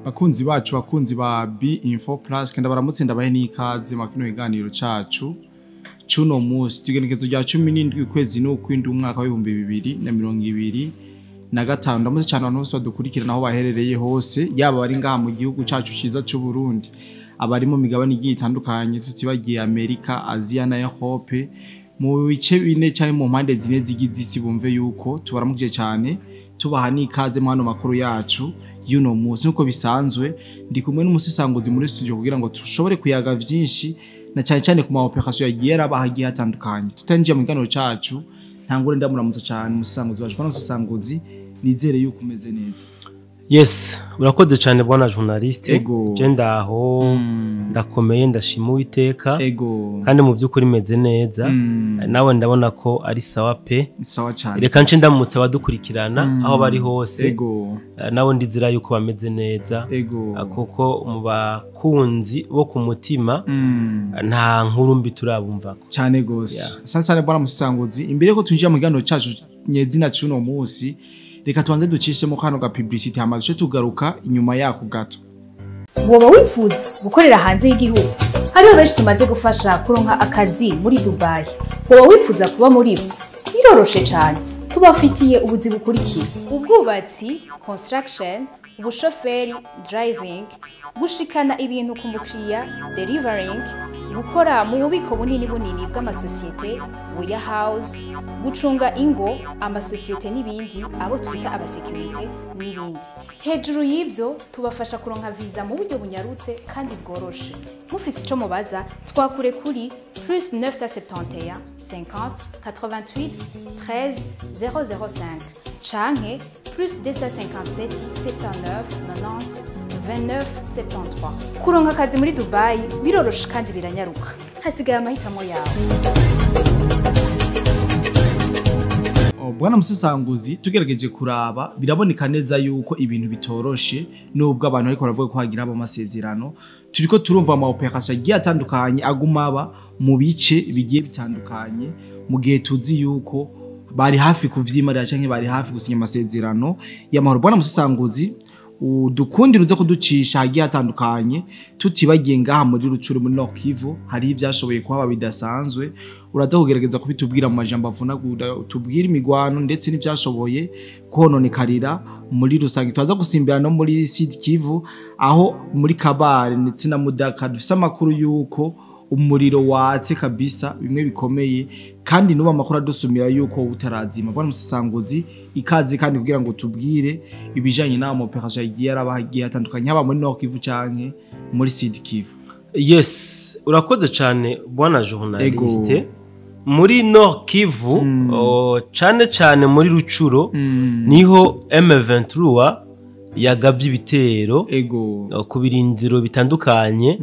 bakunzi bacu bakunzi ba B Info Plus kenda baramutse ndabahe n'ikaze makino iganiro cacu cuno musi tugenekezo rya 17 kwezi n'ukwindi umwaka wa 2025 ndamutse cyane abantu bose badukurikirana aho baherereye hose yaba bari ngaha mu gihugu cacu ciza cy'u Burundi abari mu migabane igiye itandukanye tutibagiye Amerika, Asia na Europe mu bice bine cyane mu mpande zine zigize isi bumve yuko tubaramukije cyane tubaha n'ikaze mu hano makuru yacu yuno musi nuko bisanzwe ndi kumwe n'umusisanguzi muri studio kugira ngo tushobore kuyaga vyinshi na cyane cyane ku ma operation yagiye arabahagiye hatandukanye tutangiye mu ganiro cacu ntangure ndamuramutsa cyane umusisanguzi waje n'umusisanguzi nizere yuko umeze neza. Yes, urakoze cyane bwana journaliste. Je ndaho ndakomeye ndashima Uwiteka. Kandi mu byukuri meze neza. Nawe ndabona ko ari sawa pe. Sawa cyane. Reka nce ndamutse abadukurikirana aho bari hose. Nawe ndizira yuko bameze neza. Kuko mu bakunzi bo ku mutima nta nkuru mbi turabumva cyane gose. Sasa bwana musisanguzi imbere ko tunjira mu gano cacu nyezina cuno musi reka tuanze ducishemo kano ga publicity hamaze tugaruka inyuma yako gato. Woba wifuza gukorera hanze y'igihugu hariho benshi tumaze gufasha kuronka akazi muri Dubai. Woba wifuza kuba muri bo biroroshe cyane tubafitiye ubuzi bukurikira: ubwubatsi, construction, ubushoferi, driving, gushikana ibintu ku mukiriya, delivering, gukora mu bubiko bunini bw'amasosiyete, warehouse, gucunga ingo, amasosiyete n'ibindi, abo twita abasecurity n'ibindi. Hejuru y'ivyo tubafasha kuronka visa mu buryo bunyarutse kandi bworoshe. Mufise ico mubaza twakure kuri +971 50 88 13 005 canke +257 79 90 29 73. Kuronka akazi muri Dubai biroroshe kandi biranyaruka. Hasigaye amahitamo yawe. Bwana musisanguzi tugerageje kuraba biraboneka neza yuko ibintu bitoroshe nubwo abantu ariko baravuga ko hagira abo masezerano turiko turumva ama operation agiye atandukanye agumaba mu bice bigiye bitandukanye mu gihe tuzi yuko bari hafi kuvyimarira canke bari hafi gusinya amasezerano y'amahoro. Bwana musisanguzi udukundira uze kuducisha hagiye atandukanye tutibagiye ngaha muri Rucuru muri Nord Kivu hari ivyashoboye kuhaba bidasanzwe uraza kugerageza kubitubwira mu majambo avunagura tubwira imigwano ndetse n'ivyashoboye kononekarira muri rusangi twaza gusimbira no muri Sud Kivu aho muri KABARE ndetse na Mudaka dufise amakuru yuko umuriro watse kabisa bimwe bikomeye kandi nuba makuru adusumira yuko utarazima. Bwana musisanguzi ikaze kandi kugira ngo tubwire ibijanye na operation yagiye arabahagiye atandukanye haba muri Nord Kivu canke muri Sud Kivu. Yes, urakoze cyane bwana journaliste. Muri Nord Kivu cyane muri Rucuro niho M23 yagabye ibitero ku birindiro bitandukanye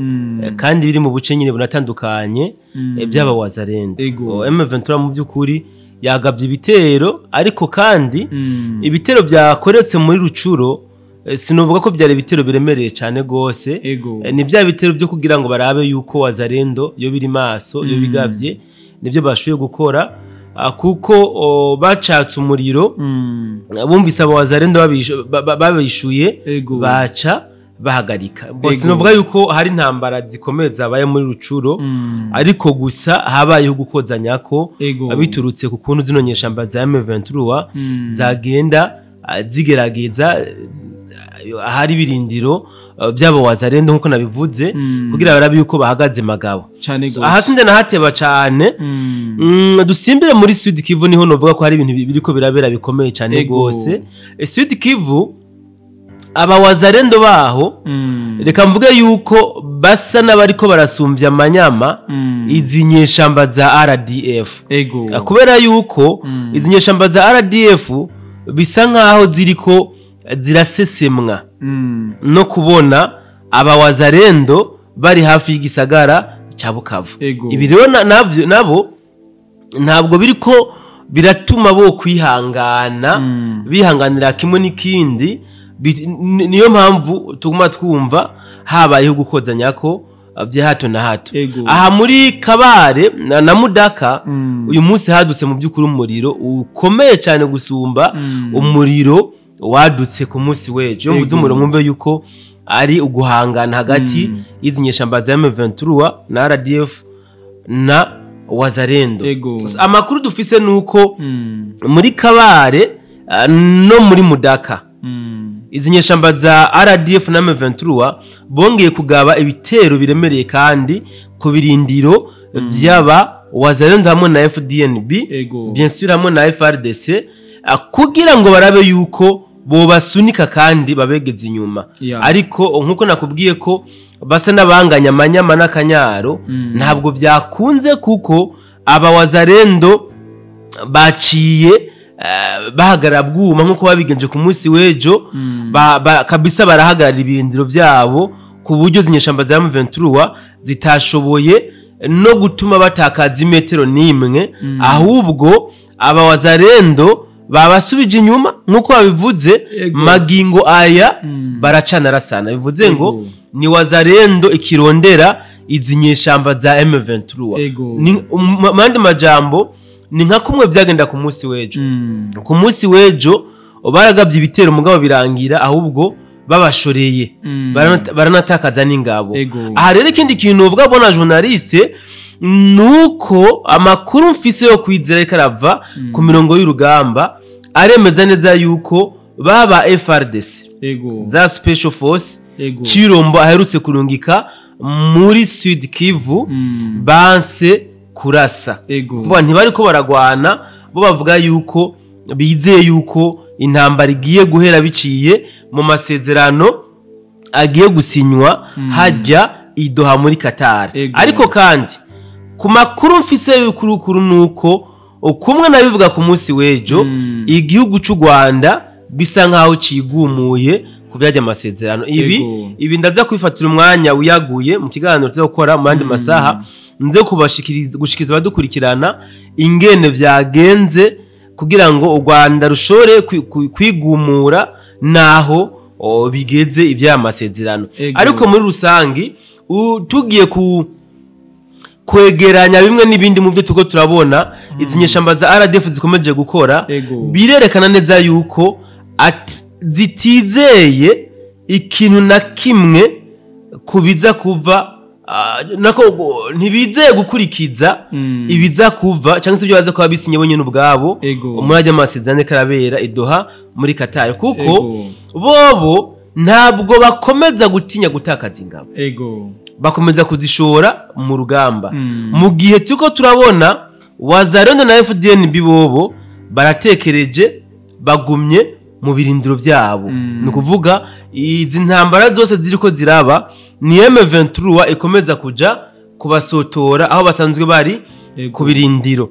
kandi biri mu buce nyine bunatandukanye by'aba wazarende. M23 mu byukuri yagabye ibitero ariko kandi ibitero byakoretse muri Rucuro sinovuga ko byari ibitero biremereye cyane gose ni bya bitero byo kugira ngo barabe yuko wazarendo yo biri maso yo bigabye nivyo bashoboye gukora kuko bacatse umuriro bumvise abo wazarendo babishuye baca bahagarika. Bose novuga yuko hari intambara zikomeye zabaye muri Rucuro ariko gusa habayeho gukozanya ko biturutse ku kuntu zino nyeshamba za M23 zagenda zigerageza hari birindiro byabo wazarendo nkuko nabivuze kugira barabe yuko bahagaze magabo. Ahasinde na hateba cyane dusimbire muri Sud Kivu niho novuga ko hari ibintu biriko birabera bikomeye cyane gose. Sud Kivu aba wazarendo baho reka mvuge yuko basa n'abariko barasumbya amanyama izi nyeshamba za RDF kubera yuko izi nyeshamba za RDF bisa nkaho ziriko zirasesemwa no kubona aba wazarendo bari hafi y'igisagara cya Bukavu. Ibi rero nabo ntabwo biriko biratuma bo kwihangana bihanganira kimwe n'ikindi niyo mpamvu tuguma twumva habayeho gukozanya ko bya hato na hato. Aha muri KABARE na Mudaka uyu munsi hadutse mu by'ukuri umuriro ukomeye cyane gusumba umuriro wadutse ku munsi weje. Yo mvuze umuriro mwumve yuko ari uguhangana hagati y'izi nyeshamba za M23 na RDF na wazalendo. Amakuru dufise nuko muri Kabare no muri Mudaka izi nyeshamba za RDF na M23 bongeye kugaba ibitero biremereye kandi ku birindiro by'aba wazalendo hamwe na FDNB bien sûr hamwe na FARDC kugira ngo barabe yuko bo basunika kandi babegeze inyuma. Ariko nkuko nakubwiye ko basa nabanganya amanyama n'akanyaro ntabwo byakunze kuko aba wazalendo baciye bahagarara bwuma nkuko babigenje ku munsi w'ejo kabisa barahagarara ibirindiro byabo ku buryo zinyeshamba za M23 zitashoboye no gutuma batakaza imetero n'imwe ahubwo aba wazalendo babasubije inyuma nkuko babivuze magingo aya baracana rasana bivuze ngo ni wazalendo ikirondera izi nyeshamba za M23 ni mandi majambo ni nka kumwe byagenda ku munsi w'ejo ku munsi w'ejo baragabye ibitero mugabo birangira ahubwo babashoreye baranatakaza n'ingabo. Aha rero ikindi kintu uvuga bona journaliste nuko amakuru mfise yo kwizera karava ku mirongo y'urugamba aremeza neza yuko baba FARDC za special force Chirombo aherutse kurungika muri Sud Kivu banse kurasa vuba ntibari ko baragwana bo bavuga yuko bizeye yuko intambara igiye guhera biciye mu masezerano agiye gusinywa hajya idoha muri Qatar. Ariko kandi ku makuru mfise y'ukuru nuko kumwe nabivuga ku munsi w'ejo igihugu cy'u Rwanda bisa nkaho cigumuye kubyajya amasezerano ibi ndaza kwifatira umwanya uyaguye mu kiganiro cyo gukora mu andi masaha nze gushikiriza badukurikirana ingene vyagenze kugira ngo u Rwanda rushore kwigumura naho bigeze ibya amasezerano. Ariko muri rusangi tugiye kwegeranya bimwe n'ibindi mu byo tuko turabona izi nyeshamba za RDF zikomeje gukora birerekana neza yuko zitizeye ikintu na kimwe kubiza kuva nako ntibizeye gukurikiza ibiza kuva cyangwa se ibyo baza kuba bisinye bonyine ubwabo umwajya amasezerano karabera idoha muri Qatar kuko bobo ntabwo bakomeza gutinya gutakaza ingabo bakomeza kuzishora mu rugamba mu gihe tuko turabona wazalendo na FDNB bobo baratekereje bagumye mu birindiro byabo ni kuvuga izi ntambara zose ziriko ziraba ni M23 ikomeza kuja kubasotora aho basanzwe bari ku birindiro.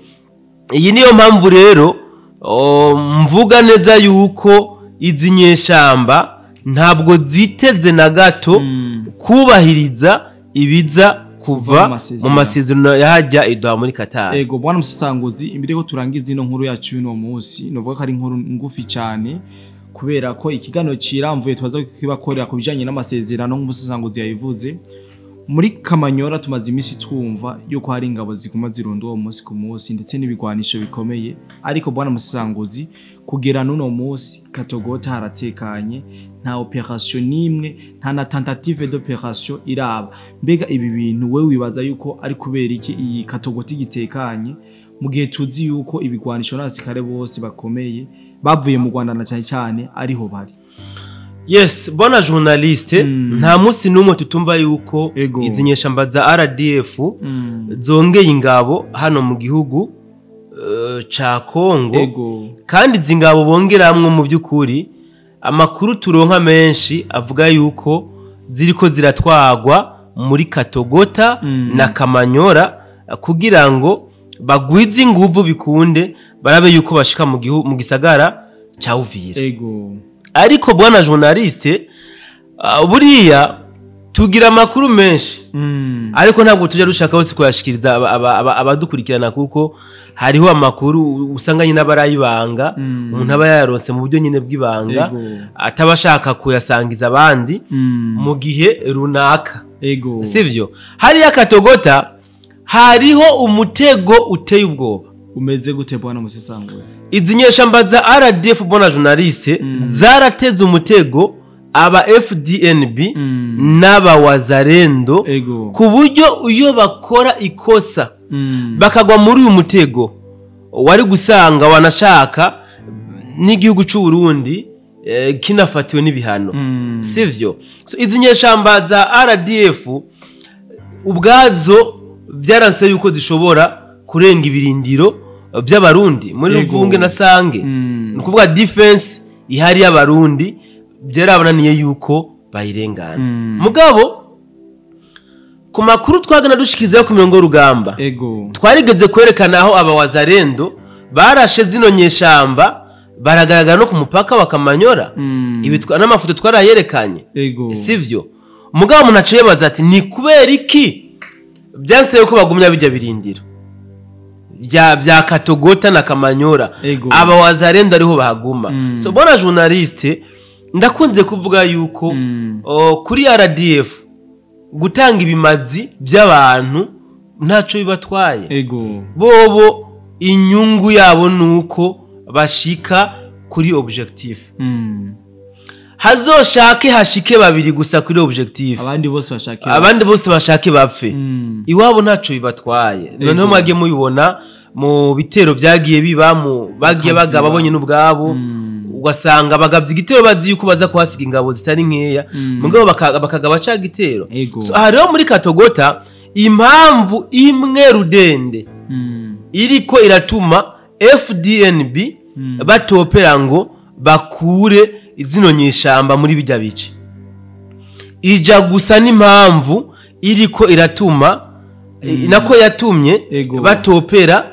Iyi niyo mpamvu rero mvuga neza yuko izi nyeshamba ntabwo ziteze na gato kubahiriza ibiza kuva mu masezerano yahajya idoha muri Qatar. Bwana Musanguzi imbere ko turangiza ino nkuru yacu y'uno munsi novuga ko ari inkuru ngufi cyane kubera ko ikiganiro ciramvuye twaza kwibakorera ku bijanye n'amasezerano nk'umusanguzi yayivuze muri Kamanyora tumaze imisi twumva yuko hari ingabo ziguma zirondwa umunsi ku munsi ndetse n'ibigwanisho bikomeye ariko bwana Musanguzi kugera n'uno munsi Katogota haratekanye nta operation nimwe nta na tentative d'operation iraba. Mbega ibi bintu we wibaza yuko ari kubera iki iyi Katogota igitekanye mu gihe tuzi yuko ibigwanisho n'asikare bose bakomeye bavuye mu Rwanda na cyane ariho bari? Yes, bona journaliste nta munsi numwe tutumva yuko izi nyeshamba za RDF zongeye ingabo hano mu gihugu ca Kongo kandi izi ngabo bongeramwe mu by'ukuri amakuru turonka menshi avuga yuko ziriko ziratwagwa muri Katogota na Kamanyora kugira ngo bagwize inguvu bikunde barabe yuko bashika mu gisagara ca Uvira. Ariko bwana journaliste buriya tugira amakuru menshi ariko ntabwo tujya rushaka hose kuyashikiriza abadukurikirana kuko hariho amakuru usanganye n'abarayibanga umuntu aba yaronse mu buryo nyine bw'ibanga atabashaka kuyasangiza abandi mu gihe runaka sivyo. Hariya Katogota hariho umutego uteye ubwoba. Umeze gute bwana Musanguzi? Izi nyeshamba za RDF bwana journaliste zarateze umutego aba FDNB n'aba wazarendo ku buryo iyo bakora ikosa bakagwa muri uyu mutego wari gusanga wanashaka n'igihugu cy'u Burundi kinafatiwe n'ibihano sivyo. So izi nyeshamba za RDF ubwazo byaranse yuko zishobora kurenga ibirindiro by'abarundi muri Ruvunge na Sange, ni kuvuga defense ihari y'abarundi byarabonaniye yuko bayirengana. Mugabo ku makuru twagana dushikizeho ku mirongo rugamba twarigeze kwerekana aho abawazarendo barashe zino nyeshamba baragaragara no ku mupaka bakamanyora n'amafoto twarayerekanye sivyo. Mugabo umuntu aciye baza ati ni kubera iki byanse yuko bagumya bijya birindiro bya Katogota na Kamanyora abawazarendo ariho bahaguma. So bona journaliste ndakunze kuvuga yuko kuri RDF gutanga ibimazi by'abantu ntaco bibatwaye, bobo inyungu yabo nuko bashika kuri objectif. Hazoshake hashike babiri gusa kuri objectif, abandi bose bashake bapfe, iwabo ntaco bibatwaye. Noneho mwage mubibona mu bitero byagiye bibamo bagiye bagaba bonye n'ubwabo, ugasanga bagabye igitero bazi yuko baza kuhasiga ingabo zitari nkeya, mugabo bakagaba ca gitero. So hariho muri Katogota impamvu imwe rudende iriko iratuma FDNB batopera ngo bakure izino nyeshamba muri bijya bice, ija gusa n'impamvu iriko iratuma nako yatumye batopera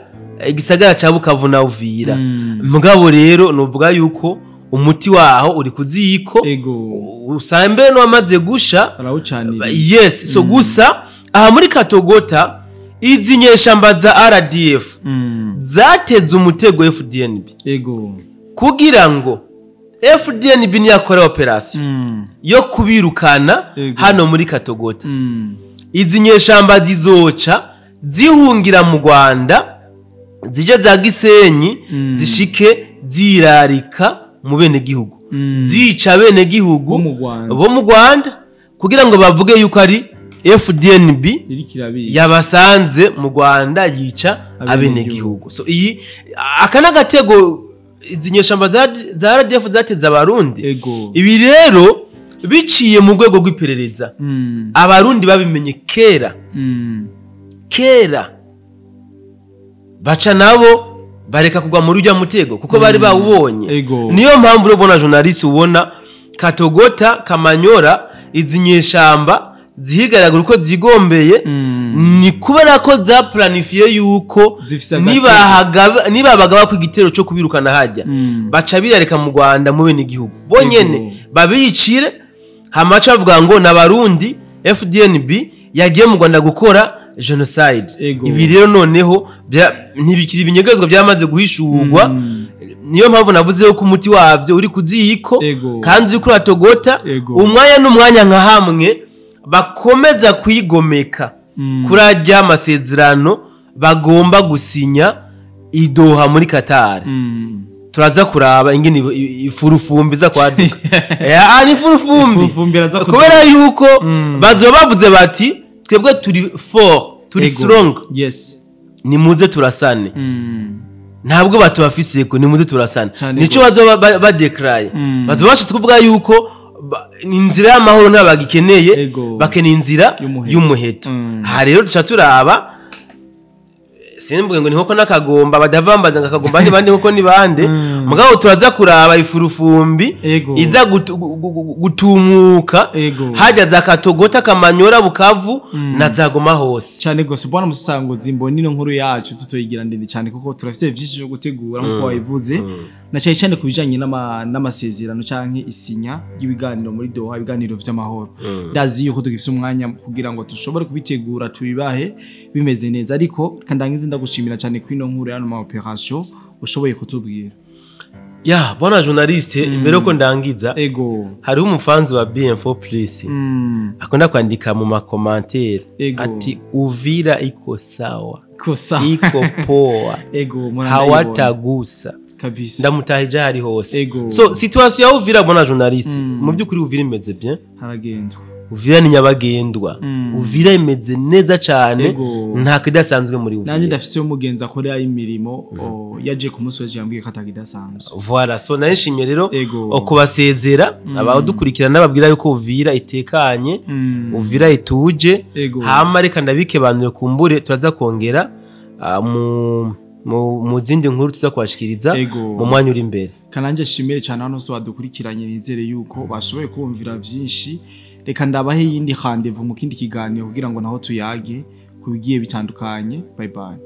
igisagara ca Bukavu na Uvira. Mugabo rero novuga yuko umuti waho uri kuziko usambe no amaze gusha yes. So gusa aha muri Katogota izi nyeshamba za RDF zateze umutego FDNB kugira ngo FDNB niyakora operation yo kubirukana hano muri Katogota. Izi nyeshamba zizoca zihungira mu Rwanda zije za Gisenyi zishike zirarika mu bene gihugu, zica bene gihugu bo mu Rwanda kugira ngo bavuge yuko ari FDNB yabasanze mu Rwanda yica abene gihugu. So iyi akanagatego izi nyeshamba za RDF zateza abarundi. Ibi rero biciye mu rwego rw'iperereza abarundi babimenye kera baca nabo bareka kugwa muri ujya mutego kuko bari bawubonye. Niyo mpamvu rero bona journaliste ubona Katogota Kamanyora izi nyeshamba zihigaragura uko zigombeye ni kubera ko za planifiye yuko niba bagaba ku gitero cyo kubirukana hajya baca birareka mu Rwanda mu bene igihugu bonyene babicire hamaca bavuga ngo n'abarundi FDNB yagiye mu Rwanda gukora genocide. Ibi rero noneho ntibikiri ibinyegezwa byamaze guhishurwa. Niyo mpamvu navuze ko umuti wavyo uri kuziko kandi uri kuri Katogota umwanya n'umwanya nka hamwe bakomeza kwigomeka kuri ajya amasezerano bagomba gusinya idoha muri Qatar. Turaza kuraba ingene ifurufumbi za kwaduka ni ifurufumbi kubera yuko bazo bavuze bati twebwe turi strong, ni muze turasane. Ntabwo batubafise ko ni muze turasane, nico bazo badeclare bazo bashitse kuvuga yuko inzira y'amahoro n'abagikeneye bakeneye inzira y'umuheto. Ha rero duca turaba simvuge ngo ni hoko nakagomba badavambaza ngakagomba bandi hoko ni bande mugabo turaza kuraba ifurufumbi iza gutumuka hajya za Katogota Kamanyora Bukavu na zagoma hose cyane gose. Bwana musanguzi mboni no nkuru yacu tutoyigira ndende cyane kuko turafite byinshi byo gutegura nko wabivuze na cyane kubijanye n'amasezerano canke isinya y'ibiganiro muri Doha, ibiganiro vy'amahoro. Ndazi yuko tugifite umwanya kugira ngo tushobore kubitegura tubibahe bimeze neza, ariko kandangize ndagushimira cyane kwino nkuru y'ano ma operation ushoboye kutubwira. Bona journaliste imbere ko ndangiza hari umufanzi wa BM4 Plus akunda kwandika mu ma commentaire ati Uvira iko sawa iko poa hawatagusa kabisa ndamutahije hari hose Ego. so situation ya Uvira bona journaliste mu byukuri Uvira imeze bien haragendwa Uvira ni nyabagendwa Uvira imeze neza cyane Ego. nta kidasanzwe muri Uvira nanje ndafise umugenzi akorera imirimo yaje ku musozi yambwiye ko atakidasanzwe voilà so nashimye rero Ego. kubasezera abadukurikirana nababwira yuko Uvira itekanye Uvira ituje Ego. hama reka ndabike bantu kumbure turaza kongera mu zindi nkuru tuza kubashikiriza Ego. mu mwanya uri imbere kananje shimire cyane hano so badukurikiranye nizere yuko bashoboye kumvira byinshi reka ndabahe yindi rendezvous mu kindi kiganiro kugira ngo naho tuyage kubigiye bitandukanye bye bye